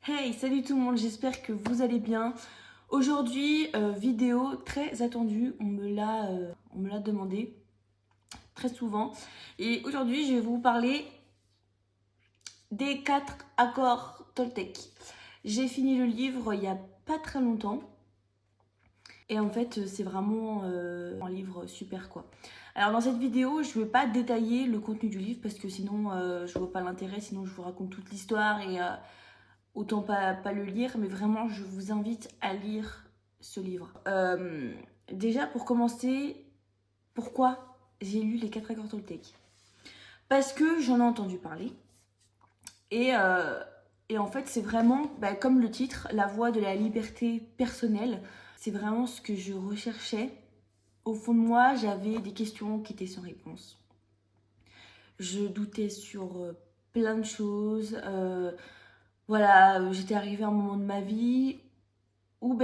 Hey, salut tout le monde, j'espère que vous allez bien. Aujourd'hui, vidéo très attendue, on me l'a demandé très souvent. Et aujourd'hui, je vais vous parler des 4 accords Toltec. J'ai fini le livre il y a pas très longtemps. Et en fait, c'est vraiment un livre super quoi. Alors dans cette vidéo, je ne vais pas détailler le contenu du livre parce que sinon, je vois pas l'intérêt, sinon je vous raconte toute l'histoire et autant pas le lire, mais vraiment, je vous invite à lire ce livre. Déjà, pour commencer, pourquoi j'ai lu les 4 accords Toltec? Parce que j'en ai entendu parler. Et, euh, et en fait, c'est vraiment, comme le titre, la voie de la liberté personnelle. C'est vraiment ce que je recherchais. Au fond de moi, j'avais des questions qui étaient sans réponse. Je doutais sur plein de choses. Voilà, j'étais arrivée à un moment de ma vie où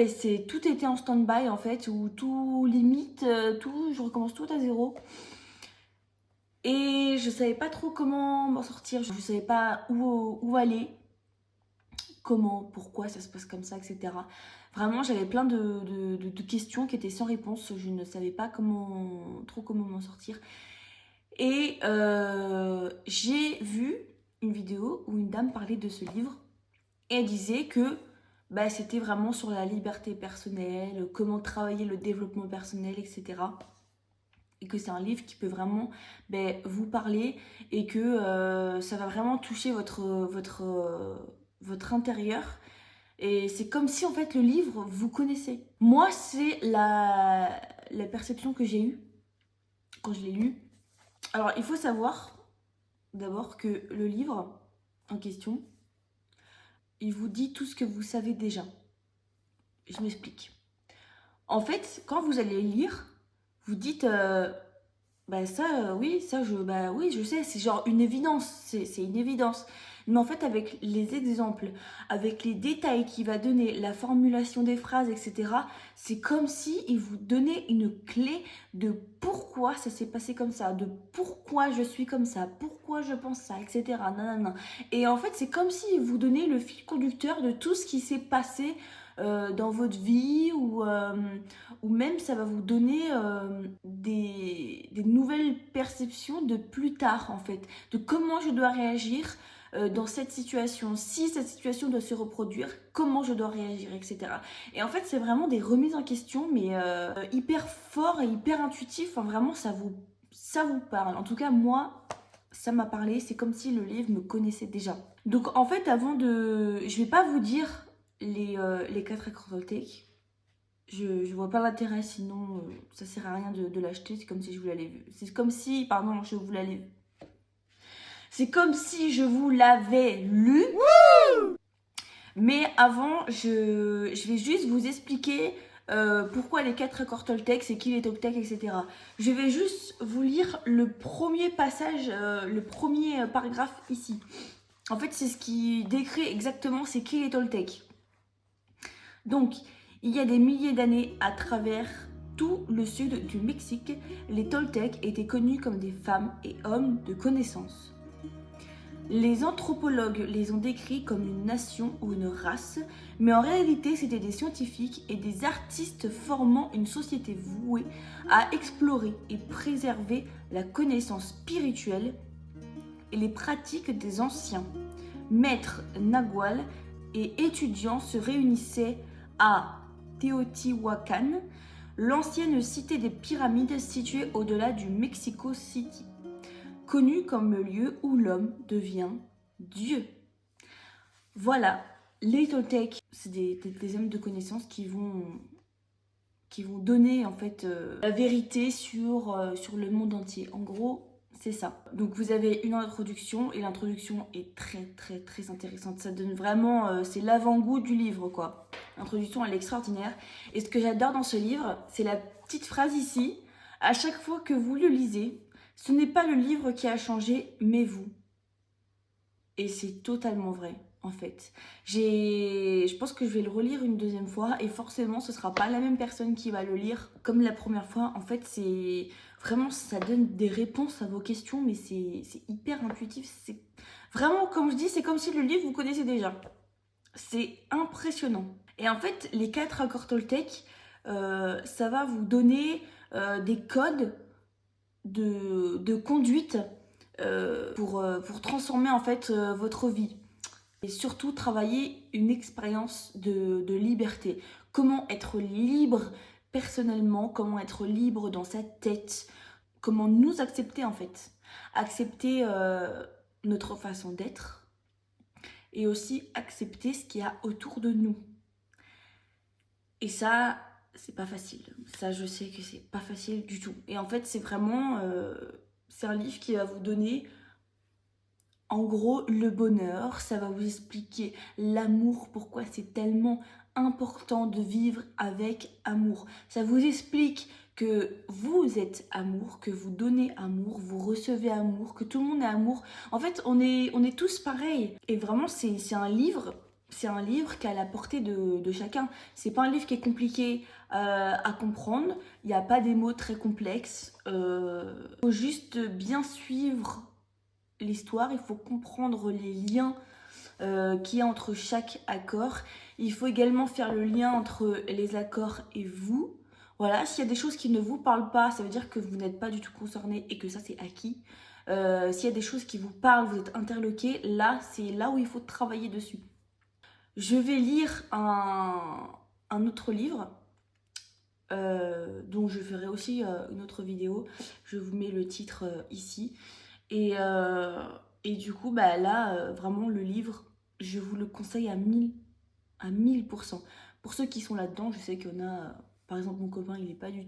tout était en stand-by en fait, où tout limite, je recommence tout à zéro. Et je savais pas trop comment m'en sortir, je savais pas où aller, comment, pourquoi ça se passe comme ça, etc. Vraiment, j'avais plein de questions qui étaient sans réponse, je ne savais pas comment m'en sortir. Et j'ai vu une vidéo où une dame parlait de ce livre et elle disait que c'était vraiment sur la liberté personnelle, comment travailler le développement personnel, etc. Et que c'est un livre qui peut vraiment vous parler et que ça va vraiment toucher votre intérieur. Et c'est comme si en fait le livre vous connaissez. Moi, c'est la perception que j'ai eue quand je l'ai lu. Alors, il faut savoir d'abord que le livre en question, il vous dit tout ce que vous savez déjà. Je m'explique. En fait, quand vous allez lire, vous dites oui, oui, je sais, c'est genre une évidence, c'est une évidence. Mais en fait, avec les exemples, avec les détails qu'il va donner, la formulation des phrases, etc., c'est comme si il vous donnait une clé de pourquoi ça s'est passé comme ça, de pourquoi je suis comme ça, pourquoi je pense ça, etc. Nanana. Et en fait, c'est comme s'il vous donnait le fil conducteur de tout ce qui s'est passé dans votre vie ou même ça va vous donner des nouvelles perceptions de plus tard en fait, de comment je dois réagir dans cette situation, si cette situation doit se reproduire, comment je dois réagir, etc. Et en fait c'est vraiment des remises en question mais hyper fort et hyper intuitif, enfin, vraiment ça vous parle. En tout cas moi ça m'a parlé, c'est comme si le livre me connaissait déjà. Donc en fait je vais pas vous dire les 4 accords Toltec. Je vois pas l'intérêt, sinon ça sert à rien de l'acheter. C'est comme si je vous l'avais vu. C'est comme si, pardon, je vous l'avais. C'est comme si je vous l'avais lu. Mais avant, je vais juste vous expliquer pourquoi les 4 accords Toltec, c'est qui les Toltec, etc. Je vais juste vous lire le premier passage, le premier paragraphe ici. En fait, c'est ce qui décrit exactement c'est qui les Toltec. Donc, il y a des milliers d'années, à travers tout le sud du Mexique, les Toltecs étaient connus comme des femmes et hommes de connaissance. Les anthropologues les ont décrits comme une nation ou une race, mais en réalité c'étaient des scientifiques et des artistes formant une société vouée à explorer et préserver la connaissance spirituelle et les pratiques des anciens. Maîtres Nagual et étudiants se réunissaient à Teotihuacan, l'ancienne cité des pyramides située au-delà du Mexico City, connue comme le lieu où l'homme devient Dieu. Voilà, les Toltecs, c'est des hommes de connaissance qui vont donner en fait la vérité sur le monde entier. En gros, c'est ça. Donc vous avez une introduction et l'introduction est très très très intéressante. Ça donne vraiment, c'est l'avant-goût du livre quoi. L'introduction elle est extraordinaire. Et ce que j'adore dans ce livre, c'est la petite phrase ici. À chaque fois que vous le lisez, ce n'est pas le livre qui a changé, mais vous. Et c'est totalement vrai, en fait. Je pense que je vais le relire une deuxième fois et forcément, ce sera pas la même personne qui va le lire comme la première fois. En fait, c'est vraiment, ça donne des réponses à vos questions, mais c'est hyper intuitif. C'est vraiment, comme je dis, c'est comme si le livre vous connaissez déjà. C'est impressionnant. Et en fait, les 4 accords Toltec, ça va vous donner des codes de conduite pour transformer en fait votre vie. Et surtout travailler une expérience de liberté. Comment être libre personnellement, comment être libre dans sa tête, comment nous accepter en fait. Accepter notre façon d'être et aussi accepter ce qu'il y a autour de nous. Et ça, c'est pas facile. Ça, je sais que c'est pas facile du tout. Et en fait, c'est vraiment... c'est un livre qui va vous donner, en gros, le bonheur. Ça va vous expliquer l'amour, pourquoi c'est tellement important de vivre avec amour. Ça vous explique que vous êtes amour, que vous donnez amour, vous recevez amour, que tout le monde est amour. En fait, on est tous pareils. Et vraiment, c'est un livre... C'est un livre qui a la portée de chacun. C'est pas un livre qui est compliqué à comprendre. Il n'y a pas des mots très complexes. Faut juste bien suivre l'histoire. Il faut comprendre les liens qu'il y a entre chaque accord. Il faut également faire le lien entre les accords et vous. Voilà, s'il y a des choses qui ne vous parlent pas, ça veut dire que vous n'êtes pas du tout concerné et que ça c'est acquis. S'il y a des choses qui vous parlent, vous êtes interloqué, là c'est là où il faut travailler dessus. Je vais lire un autre livre, dont je ferai aussi une autre vidéo. Je vous mets le titre ici. Et du coup, bah, là, vraiment, le livre, je vous le conseille à 1000%. Pour ceux qui sont là-dedans, je sais qu'il y en a... par exemple, mon copain, il n'est pas du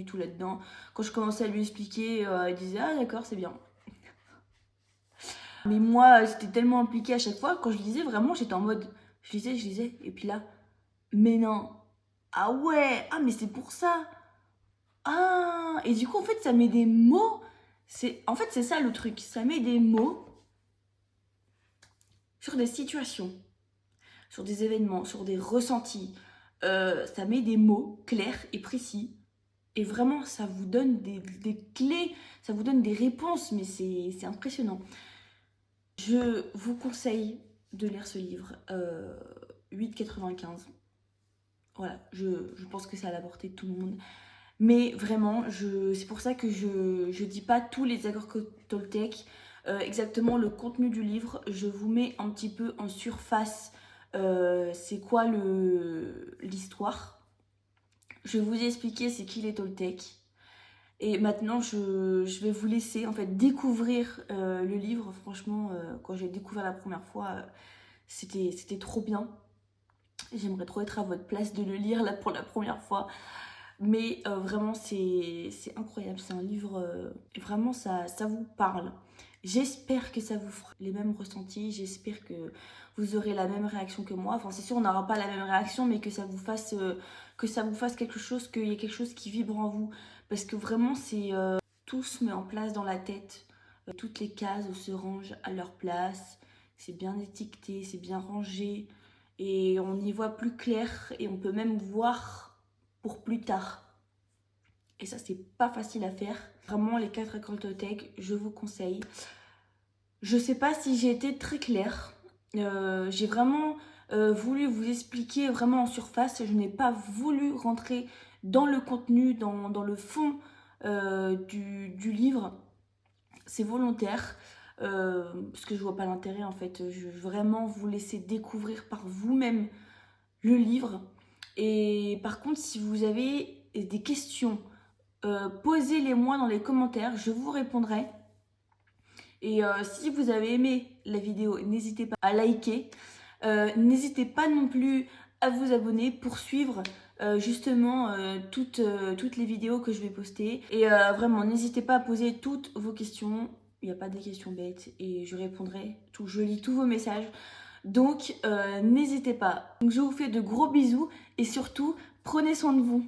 tout là-dedans. Quand je commençais à lui expliquer, il disait « Ah d'accord, c'est bien ». Mais moi, j'étais tellement impliquée à chaque fois. Quand je lisais, vraiment, j'étais en mode... Je lisais, et puis là, mais non, ah ouais, ah mais c'est pour ça, ah, et du coup en fait ça met des mots, en fait c'est ça le truc, ça met des mots sur des situations, sur des événements, sur des ressentis, ça met des mots clairs et précis, et vraiment ça vous donne des clés, ça vous donne des réponses, mais c'est impressionnant. Je vous conseille de lire ce livre, 8,95. Voilà, je pense que c'est à la portée de tout le monde. Mais vraiment, c'est pour ça que je dis pas tous les accords Toltec, exactement le contenu du livre. Je vous mets un petit peu en surface c'est quoi l'histoire. Je vais vous expliquer c'est qui les Toltec. Et maintenant, je vais vous laisser en fait découvrir le livre. Franchement, quand j'ai découvert la première fois, c'était trop bien. J'aimerais trop être à votre place de le lire là pour la première fois. Mais vraiment, c'est incroyable. C'est un livre, vraiment, ça vous parle. J'espère que ça vous fera les mêmes ressentis. J'espère que vous aurez la même réaction que moi. Enfin, c'est sûr, on n'aura pas la même réaction, mais que ça vous fasse quelque chose, qu'il y ait quelque chose qui vibre en vous. Parce que vraiment, tout se met en place dans la tête. Toutes les cases se rangent à leur place. C'est bien étiqueté, c'est bien rangé. Et on y voit plus clair et on peut même voir pour plus tard. Et ça, c'est pas facile à faire. Vraiment, les 4 accords Toltec, je vous conseille. Je sais pas si j'ai été très claire. J'ai vraiment voulu vous expliquer vraiment en surface. Je n'ai pas voulu rentrer dans le contenu, dans le fond du livre. C'est volontaire. Parce que je vois pas l'intérêt en fait. Je veux vraiment vous laisser découvrir par vous-même le livre. Et par contre, si vous avez des questions, posez-les-moi dans les commentaires, je vous répondrai. Et si vous avez aimé la vidéo, n'hésitez pas à liker. N'hésitez pas non plus à vous abonner pour suivre justement toutes les vidéos que je vais poster. Et vraiment, n'hésitez pas à poser toutes vos questions. Il n'y a pas des questions bêtes et je répondrai. Je lis tous vos messages. Donc, n'hésitez pas. Donc, je vous fais de gros bisous et surtout, prenez soin de vous.